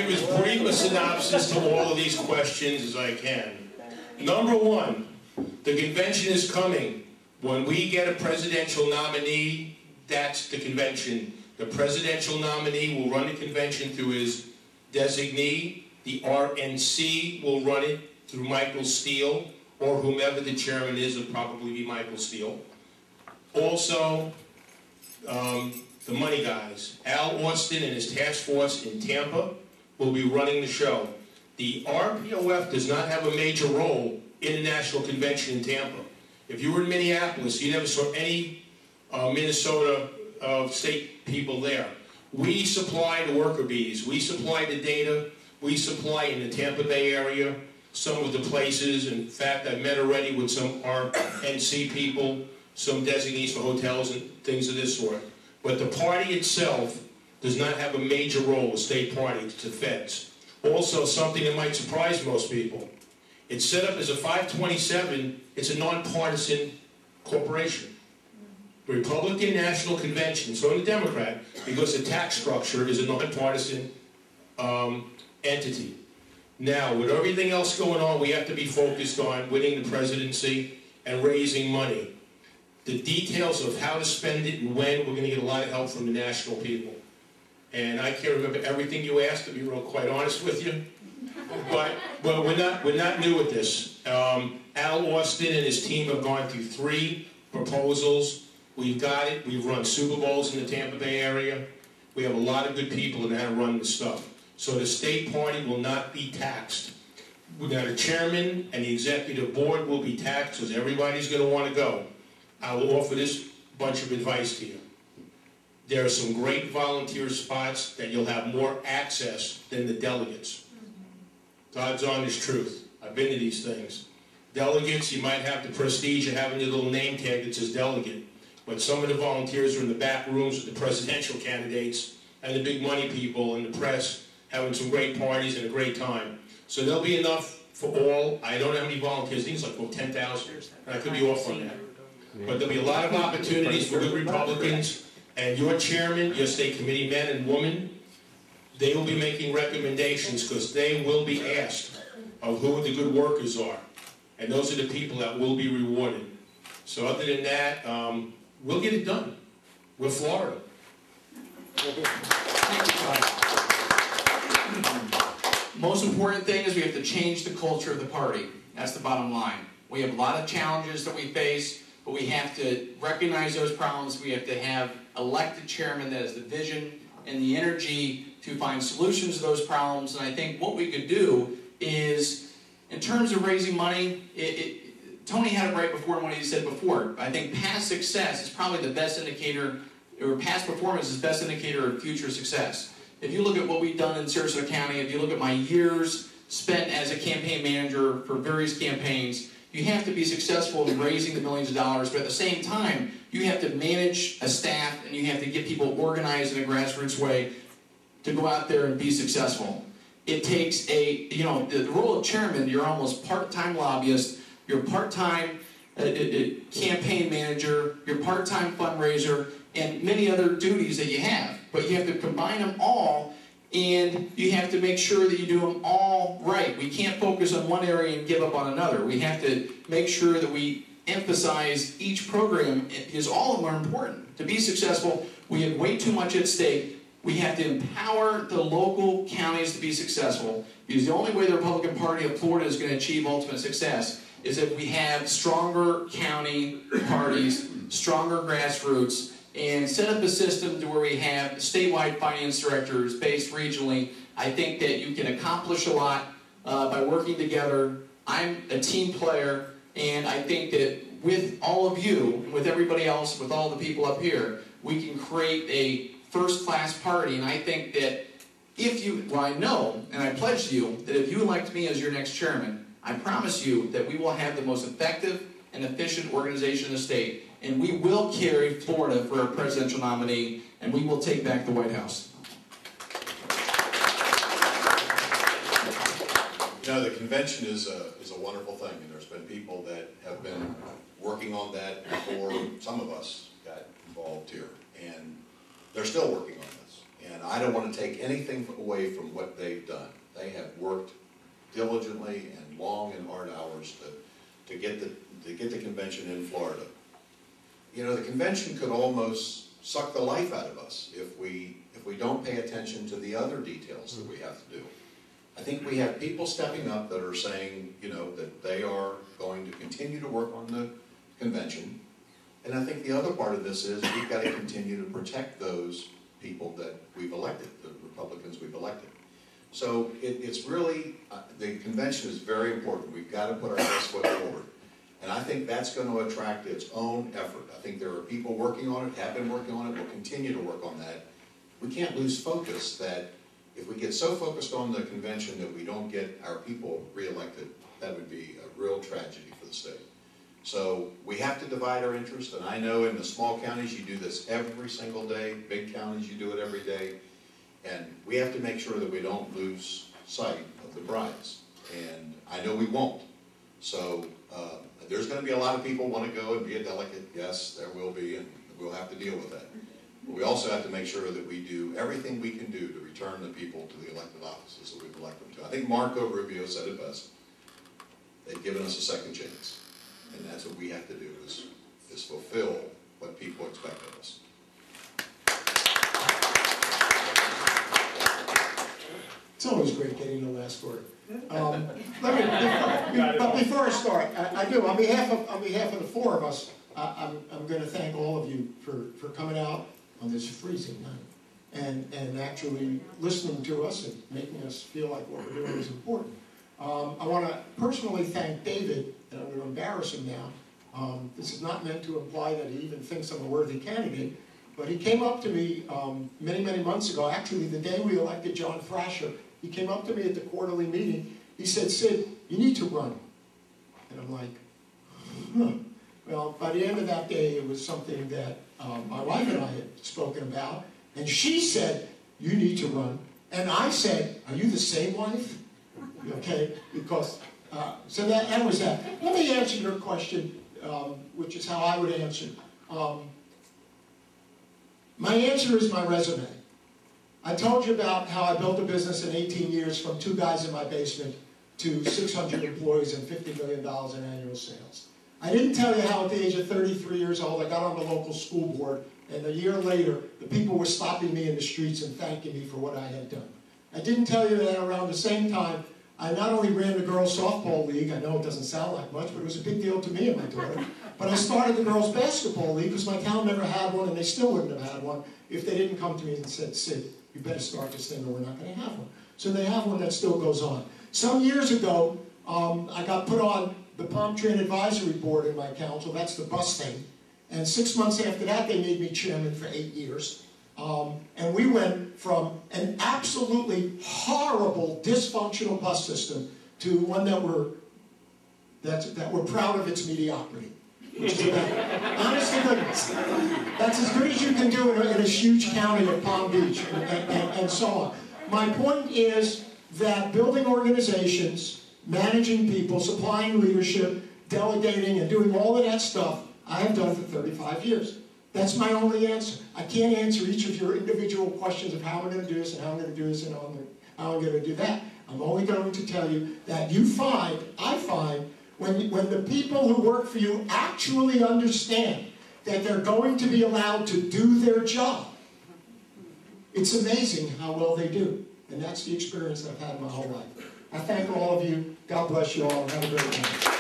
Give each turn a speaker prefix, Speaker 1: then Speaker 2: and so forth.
Speaker 1: give as brief a synopsis to all of these questions as I can. Number one, the convention is coming. When we get a presidential nominee, that's the convention. The presidential nominee will run the convention through his designee. The RNC will run it through Michael Steele, or whomever the chairman is, will probably be Michael Steele. Also, the money guys. Al Austin and his task force in Tampa will be running the show. The RPOF does not have a major role in the national convention in Tampa. If you were in Minneapolis, you never saw any Minnesota state people there. We supply the worker bees. We supply the data. We supply in the Tampa Bay area some of the places. In fact, I've met already with some RNC people, some designees for hotels and things of this sort. But the party itself does not have a major role, a state party, to feds. Also, something that might surprise most people. It's set up as a 527. It's a nonpartisan corporation. The Republican National Convention, so the Democrat, because the tax structure is a nonpartisan entity. Now, with everything else going on, we have to be focused on winning the presidency and raising money. The details of how to spend it and when, we're going to get a lot of help from the national people. And I can't remember everything you asked, to be real quite honest with you. But we're not new at this. Al Austin and his team have gone through 3 proposals. We've got it. We've run Super Bowls in the Tampa Bay area. We have a lot of good people in how to run this stuff. So the state party will not be taxed. Now the chairman and the executive board will be taxed because everybody's going to want to go. I will offer this bunch of advice to you. There are some great volunteer spots that you'll have more access than the delegates. God's honest truth. I've been to these things. Delegates, you might have the prestige of having your little name tag that says delegate. But some of the volunteers are in the back rooms with the presidential candidates and the big money people and the press having some great parties and a great time. So there'll be enough for all. I don't know how many volunteers. I think it's like about 10,000. And I could be off on that. But there'll be a lot of opportunities for good Republicans. And your chairman, your state committee men and women, they will be making recommendations because they will be asked of who the good workers are. And those are the people that will be rewarded. So other than that, we'll get it done. We're Florida.
Speaker 2: Most important thing is we have to change the culture of the party. That's the bottom line. We have a lot of challenges that we face, but we have to recognize those problems. We have to have elected chairman that has the vision and the energy to find solutions to those problems. And I think what we could do is, in terms of raising money, Tony had it right before in what he said before. I think past success is probably the best indicator, or past performance is the best indicator of future success. If you look at what we've done in Sarasota County, if you look at my years spent as a campaign manager for various campaigns, you have to be successful in raising the millions of dollars, but at the same time, you have to manage a staff and you have to get people organized in a grassroots way to go out there and be successful. It takes the role of chairman, you're almost part-time lobbyist, you're part-time campaign manager, you're part-time fundraiser, and many other duties that you have. But you have to combine them all, and you have to make sure that you do them all right. We can't focus on one area and give up on another. We have to make sure that we emphasize each program, because all of them are important. To be successful, we have way too much at stake. We have to empower the local counties to be successful, because the only way the Republican Party of Florida is going to achieve ultimate success is if we have stronger county parties, stronger grassroots, and set up a system to where we have statewide finance directors based regionally. I think that you can accomplish a lot by working together. I'm a team player, and I think that with all of you, and with everybody else, with all the people up here, we can create a first-class party. And I think that if you, well, I know, and I pledge to you, that if you elect me as your next chairman, I promise you that we will have the most effective and efficient organization in the state. And we will carry Florida for our presidential nominee, and we will take back the White House.
Speaker 3: You know, the convention is a wonderful thing, and there's been people that have been working on that before some of us got involved here, and they're still working on this. And I don't want to take anything away from what they've done. They have worked diligently and long and hard hours to get the convention in Florida. You know, the convention could almost suck the life out of us if we don't pay attention to the other details that we have to do. I think we have people stepping up that are saying, you know, that they are going to continue to work on the convention. And I think the other part of this is we've got to continue to protect those people that we've elected, the Republicans we've elected. So it's really, the convention is very important. We've got to put our best foot forward. And I think that's going to attract its own effort. I think there are people working on it, have been working on it, will continue to work on that. We can't lose focus that if we get so focused on the convention that we don't get our people reelected, that would be a real tragedy for the state. So we have to divide our interest, and I know in the small counties you do this every single day, big counties you do it every day, and we have to make sure that we don't lose sight of the prize, and I know we won't. So there's going to be a lot of people who want to go and be a delegate, yes, there will be, and we'll have to deal with that. But we also have to make sure that we do everything we can do to return the people to the elected offices that we've elected them to. I think Marco Rubio said it best. They've given us a second chance. And that's what we have to do, is fulfill what people expect of us.
Speaker 4: It's always great getting the last word. But before I start, I do, on behalf of the four of us, I'm going to thank all of you for coming out on this freezing night and actually listening to us and making us feel like what we're doing is important. I want to personally thank David, and I'm going to embarrass him now. This is not meant to imply that he even thinks I'm a worthy candidate, but he came up to me many, many months ago, actually the day we elected John Thrasher. He came up to me at the quarterly meeting. He said, "Sid, you need to run." And I'm like, huh. Well, by the end of that day, it was something that my wife and I had spoken about, and she said, "You need to run." And I said, "Are you the same wife?" Okay, because, so that was that. Let me answer your question, which is how I would answer. My answer is my resume. I told you about how I built a business in 18 years from 2 guys in my basement to 600 employees and $50 million in annual sales. I didn't tell you how at the age of 33 years old I got on the local school board, and a year later the people were stopping me in the streets and thanking me for what I had done. I didn't tell you that around the same time I not only ran the girls' softball league, I know it doesn't sound like much, but it was a big deal to me and my daughter, but I started the girls' basketball league because my town never had one, and they still wouldn't have had one if they didn't come to me and said, "Sid, you better start this thing or we're not going to have one." So they have one that still goes on. Some years ago, I got put on the Palm Tree Advisory Board in my council. That's the bus thing. And 6 months after that, they made me chairman for 8 years. And we went from an absolutely horrible, dysfunctional bus system to one that we're proud of its mediocrity. Which is about, honest to goodness, that's as good as you can do in a huge county of Palm Beach and so on. My point is that building organizations, managing people, supplying leadership, delegating, and doing all of that stuff, I have done for 35 years. That's my only answer. I can't answer each of your individual questions of how I'm going to do this and how I'm going to do this and how I'm going to do that. I'm only going to tell you that I find, when the people who work for you actually understand that they're going to be allowed to do their job, it's amazing how well they do. And that's the experience I've had my whole life. I thank all of you. God bless you all, and have a great night.